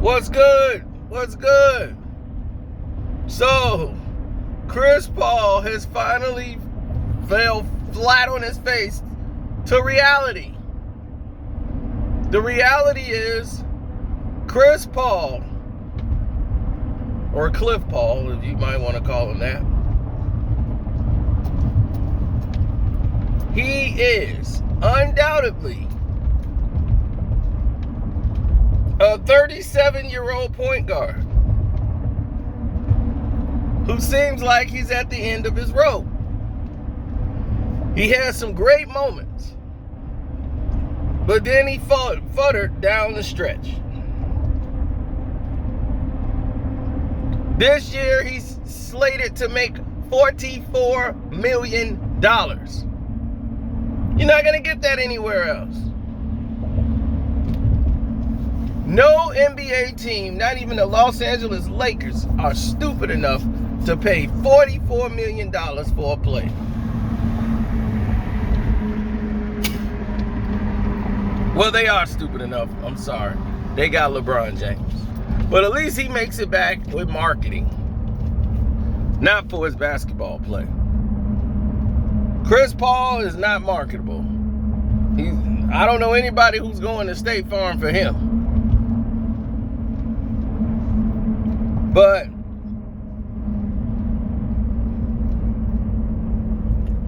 What's good? What's good? So, Chris Paul has finally fell flat on his face to reality. The reality is Chris Paul, or Cliff Paul, if you might want to call him that, he is undoubtedly a 37-year-old point guard who seems like he's at the end of his rope. He has some great moments, but then he futtered down the stretch. This year, he's slated to make $44 million. You're not going to get that anywhere else. No NBA team, not even the Los Angeles Lakers, are stupid enough to pay $44 million for a player. Well, they are stupid enough. I'm sorry. They got LeBron James. But at least he makes it back with marketing. Not for his basketball play. Chris Paul is not marketable. I don't know anybody who's going to State Farm for him. But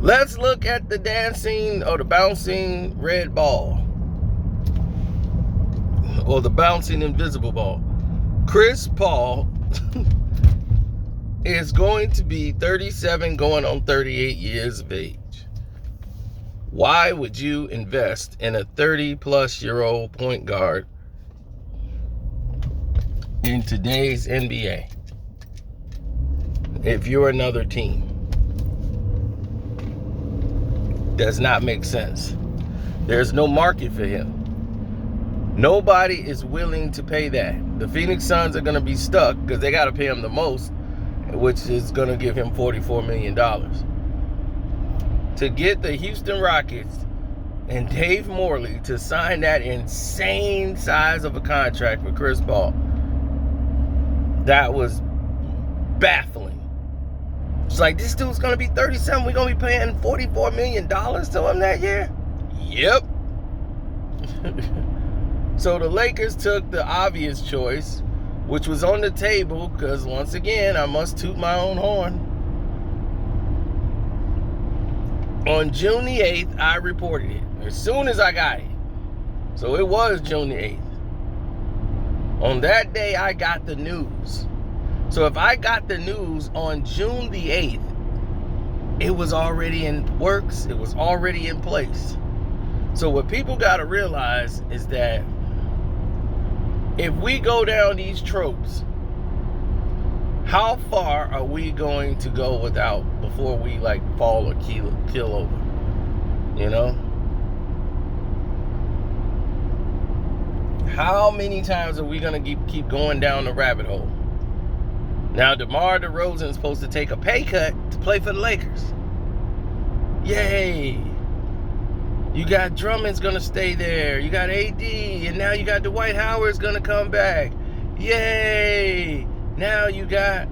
let's look at the dancing or the bouncing red ball. Or the bouncing invisible ball. Chris Paul is going to be 37 going on 38 years of age. Why would you invest in a 30-plus-year-old point guard in today's NBA if you're another team? Does not make sense. There's no market for him. Nobody is willing to pay that. The Phoenix Suns are going to be stuck because they got to pay him the most, which is going to give him $44 million. To get the Houston Rockets and Dave Morley to sign that insane size of a contract for Chris Paul, that was baffling. It's like, this dude's going to be 37. We're going to be paying $44 million to him that year? Yep. So the Lakers took the obvious choice, which was on the table, because once again, I must toot my own horn. On June the 8th, I reported it as soon as I got it. So it was June the 8th. On that day, I got the news. So if I got the news on June the 8th, it was already in works. It was already in place. So what people got to realize is that if we go down these tropes, how far are we going to go without before we fall or kill over? You know? How many times are we going to keep going down the rabbit hole? Now, DeMar DeRozan is supposed to take a pay cut to play for the Lakers. Yay! You got Drummond's going to stay there. You got AD. And now you got Dwight Howard's going to come back. Yay! Now you got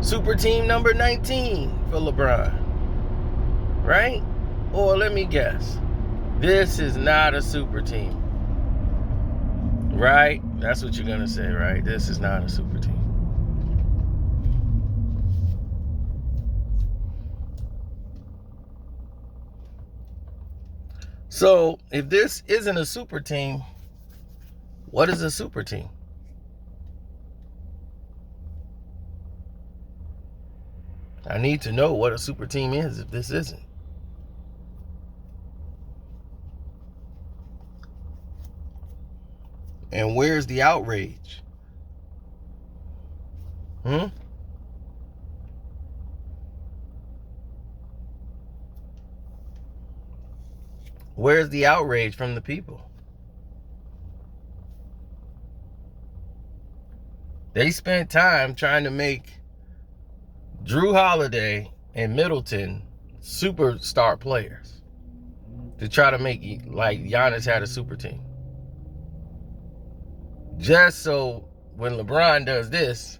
super team number 19 for LeBron. Right? Or let me guess. This is not a super team. Right? That's what you're going to say, right? This is not a super team. So, if this isn't a super team, what is a super team? I need to know what a super team is if this isn't. And where's the outrage? Where's the outrage from the people? They spent time trying to make Jrue Holiday and Middleton superstar players to try to make like Giannis had a super team. just so when LeBron does this,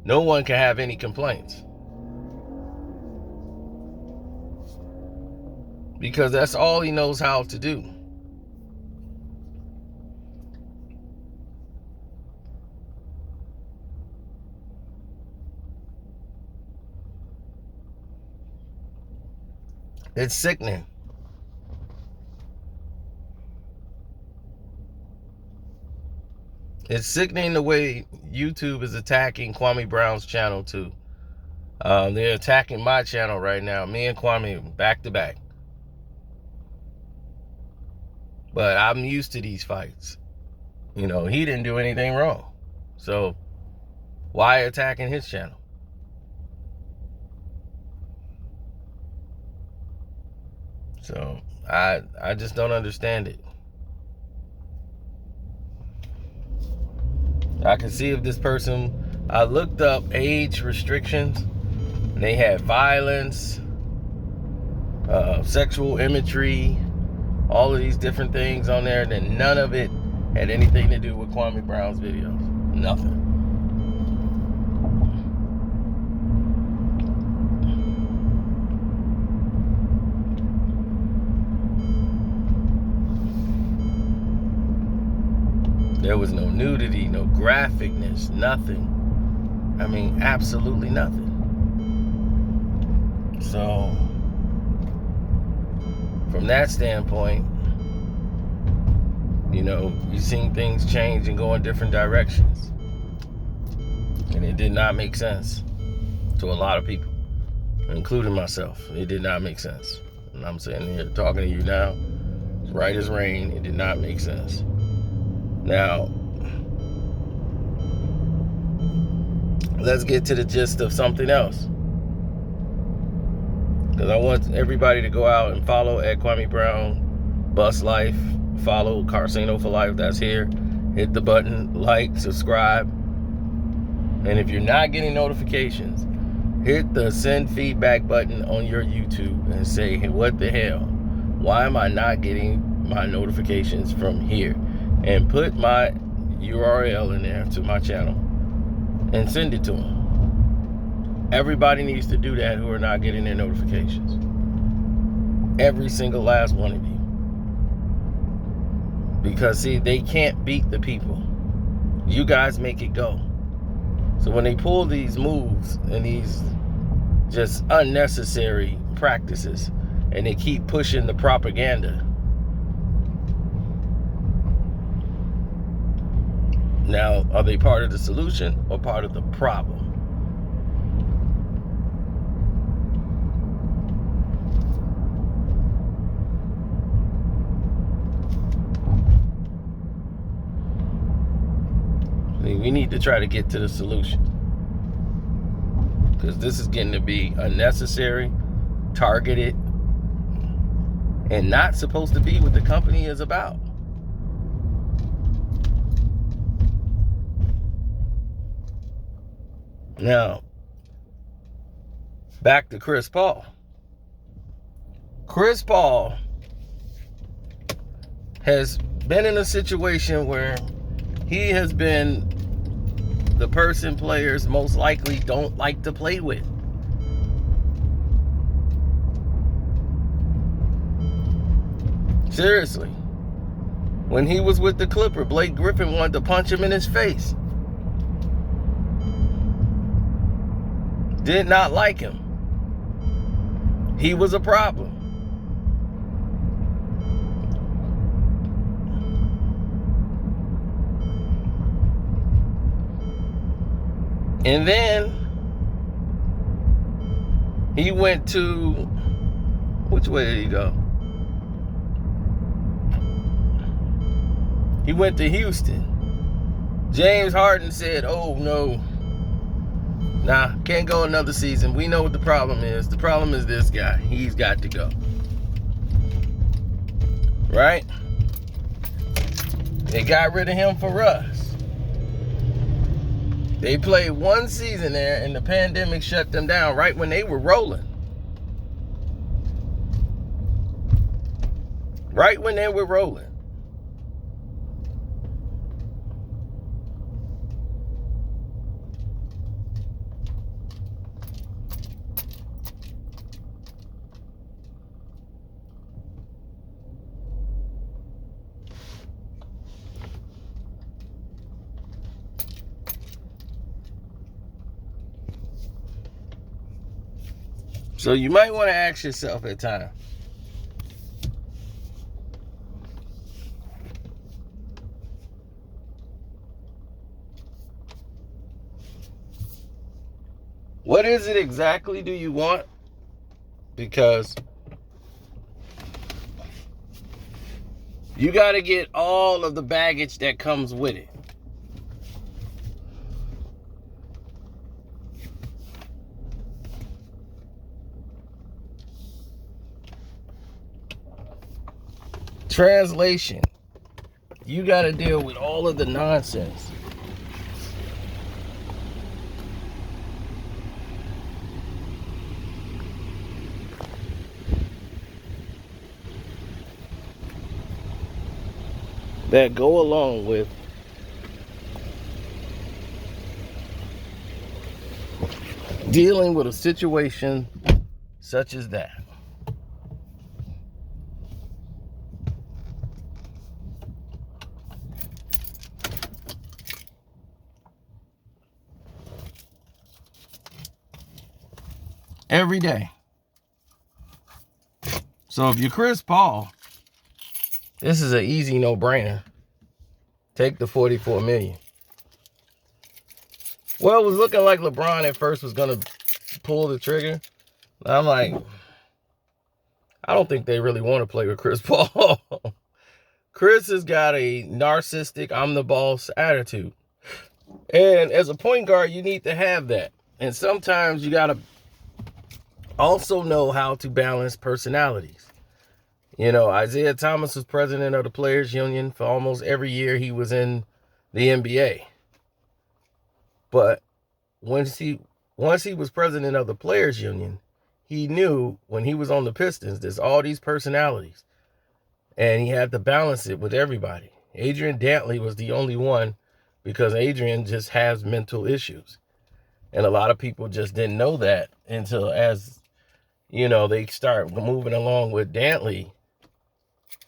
no one can have any complaints. Because that's all he knows how to do. It's sickening. It's sickening the way YouTube is attacking Kwame Brown's channel too. They're attacking my channel right now. Me and Kwame back to back. But I'm used to these fights. You know, he didn't do anything wrong. So why attacking his channel? So I just don't understand it. I can see if this person, I looked up age restrictions, and they had violence, sexual imagery, all of these different things on there, and none of it had anything to do with Kwame Brown's videos. Nothing. There was no nudity, no graphicness, nothing. I mean, absolutely nothing. So, from that standpoint, you know, you've seen things change and go in different directions. And it did not make sense to a lot of people, including myself. It did not make sense. And I'm sitting here talking to you now, it's right as rain. It did not make sense. Now, let's get to the gist of something else. Because I want everybody to go out and follow at Kwame Brown, Bus Life, follow Carsino for Life, that's here. Hit the button, like, subscribe. And if you're not getting notifications, hit the send feedback button on your YouTube and say, hey, what the hell? Why am I not getting my notifications from here? And put my URL in there to my channel and send it to them. Everybody needs to do that who are not getting their notifications. Every single last one of you. Because, see, they can't beat the people. You guys make it go. So when they pull these moves and these just unnecessary practices and they keep pushing the propaganda, now, are they part of the solution or part of the problem? We need to try to get to the solution. Because this is getting to be unnecessary, targeted, and not supposed to be what the company is about. Now, back to Chris Paul. Chris Paul has been in a situation where he has been the person players most likely don't like to play with. Seriously. When he was with the Clipper, Blake Griffin wanted to punch him in his face. Did not like him. He was a problem. And then he went to, which way did he go? He went to Houston. James Harden said, oh no, nah, can't go another season. We know what the problem is. The problem is this guy. He's got to go. Right? They got rid of him for Russ. They played one season there and the pandemic shut them down right when they were rolling. Right when they were rolling. So you might want to ask yourself at times, what is it exactly do you want? Because you got to get all of the baggage that comes with it. Translation. You got to deal with all of the nonsense. That go along with dealing with a situation such as that. Every day. So if you're Chris Paul, this is an easy no-brainer. Take the $44 million. Well, it was looking like LeBron at first was going to pull the trigger. I'm like, I don't think they really want to play with Chris Paul. Chris has got a narcissistic, I'm the boss attitude. And as a point guard, you need to have that. And sometimes you got to also know how to balance personalities. You know, Isaiah Thomas was president of the Players Union for almost every year he was in the NBA. But once he was president of the Players Union, he knew when he was on the Pistons, there's all these personalities. And he had to balance it with everybody. Adrian Dantley was the only one because Adrian just has mental issues. And a lot of people just didn't know that until as, you know, they start moving along with Dantley,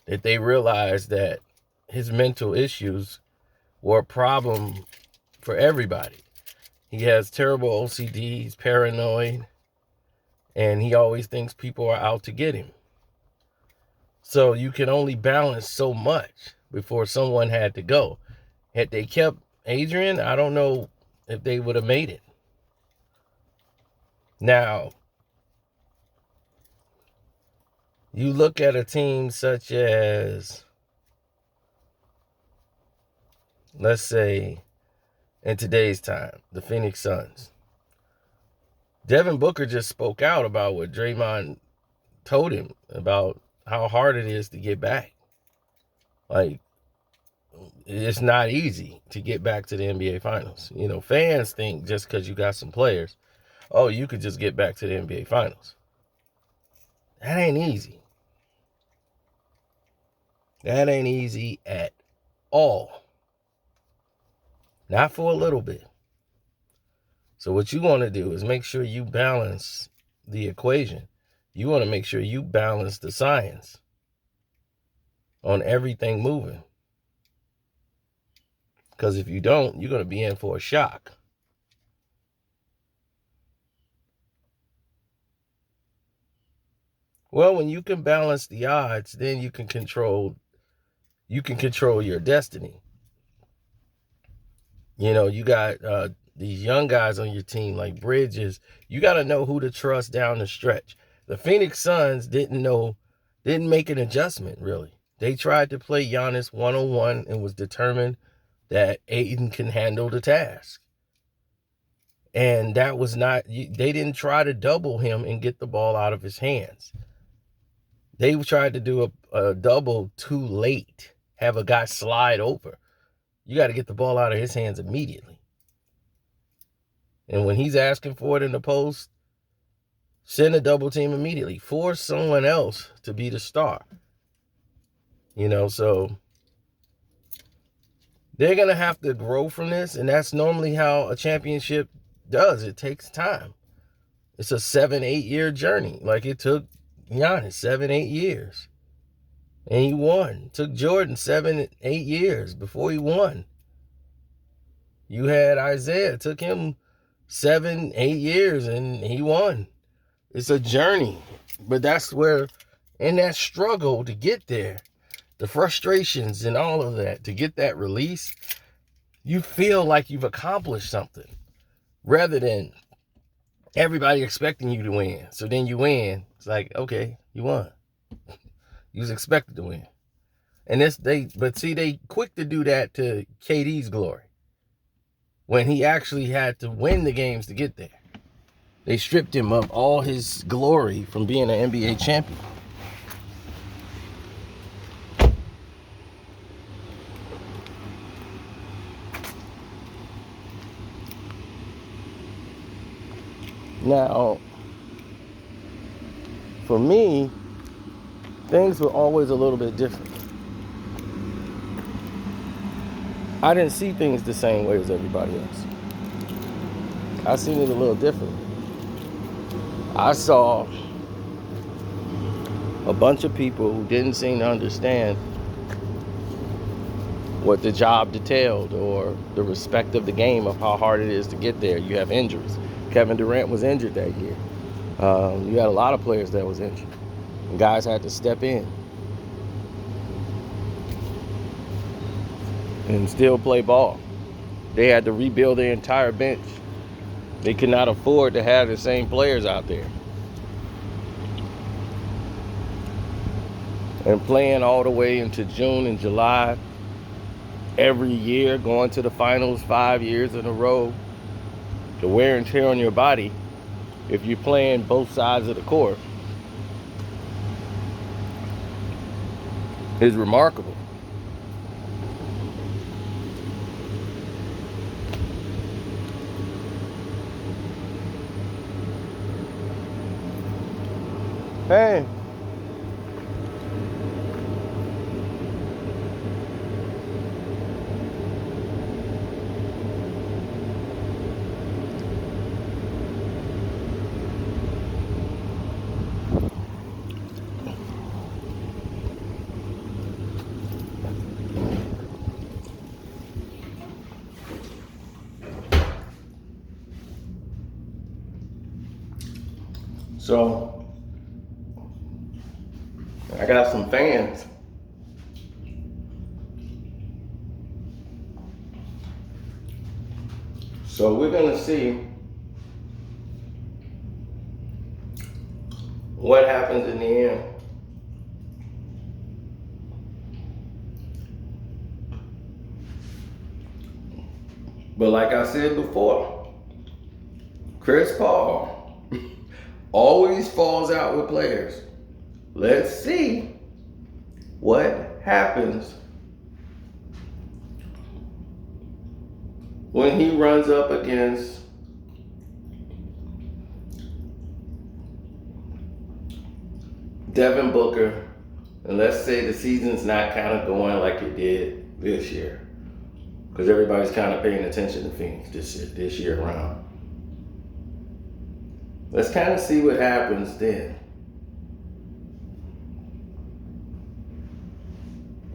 that they realized that his mental issues were a problem for everybody. He has terrible OCD, he's paranoid, and he always thinks people are out to get him. So you can only balance so much before someone had to go. Had they kept Adrian, I don't know if they would have made it. Now, you look at a team such as, let's say, in today's time, the Phoenix Suns. Devin Booker just spoke out about what Draymond told him about how hard it is to get back. Like, it's not easy to get back to the NBA Finals. You know, fans think just because you got some players, oh, you could just get back to the NBA Finals. That ain't easy. That ain't easy at all. Not for a little bit. So what you want to do is make sure you balance the equation. You want to make sure you balance the science on everything moving. Because if you don't, you're going to be in for a shock. Well, when you can balance the odds, then you can control your destiny. You know, you got these young guys on your team like Bridges. You got to know who to trust down the stretch. The Phoenix Suns didn't make an adjustment, really. They tried to play Giannis one-on-one and was determined that Ayton can handle the task. And that was not, they didn't try to double him and get the ball out of his hands. They tried to do a double too late, have a guy slide over. You got to get the ball out of his hands immediately. And when he's asking for it in the post, send a double team immediately. Force someone else to be the star. You know, so they're going to have to grow from this. And that's normally how a championship does. It takes time. It's a 7-8 year journey. Like it took Giannis 7-8 years. And he won. It took Jordan 7-8 years before he won. You had Isaiah. It took him 7-8 years and he won. It's a journey. But that's where, in that struggle to get there, the frustrations and all of that, to get that release, you feel like you've accomplished something rather than everybody expecting you to win. So then you win. It's like, okay, you won. You was expected to win. And they quick to do that to KD's glory when he actually had to win the games to get there. They stripped him of all his glory from being an NBA champion. Now, for me, things were always a little bit different. I didn't see things the same way as everybody else. I seen it a little different. I saw a bunch of people who didn't seem to understand what the job detailed or the respect of the game of how hard it is to get there. You have injuries. Kevin Durant was injured that year. You had a lot of players that was injured. And guys had to step in and still play ball. They had to rebuild their entire bench. They could not afford to have the same players out there. And playing all the way into June and July every year, going to the finals 5 years in a row, the wear and tear on your body, if you're playing both sides of the court, is remarkable. Hey. So, I got some fans. So we're gonna see what happens in the end. But like I said before, Chris Paul always falls out with players. Let's see what happens when he runs up against Devin Booker, and let's say the season's not kind of going like it did this year, because everybody's kind of paying attention to Phoenix this year around. Let's kind of see what happens then.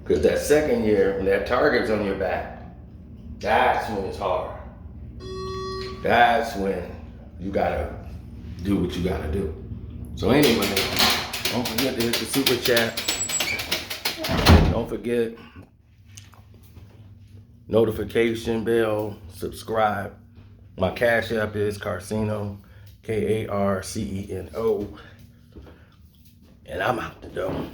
Because that second year, when that target's on your back, that's when it's hard. That's when you gotta do what you gotta do. So anyway, don't forget to hit the super chat. Don't forget notification bell, subscribe. My Cash App is Carceno, Karceno. And I'm out the door.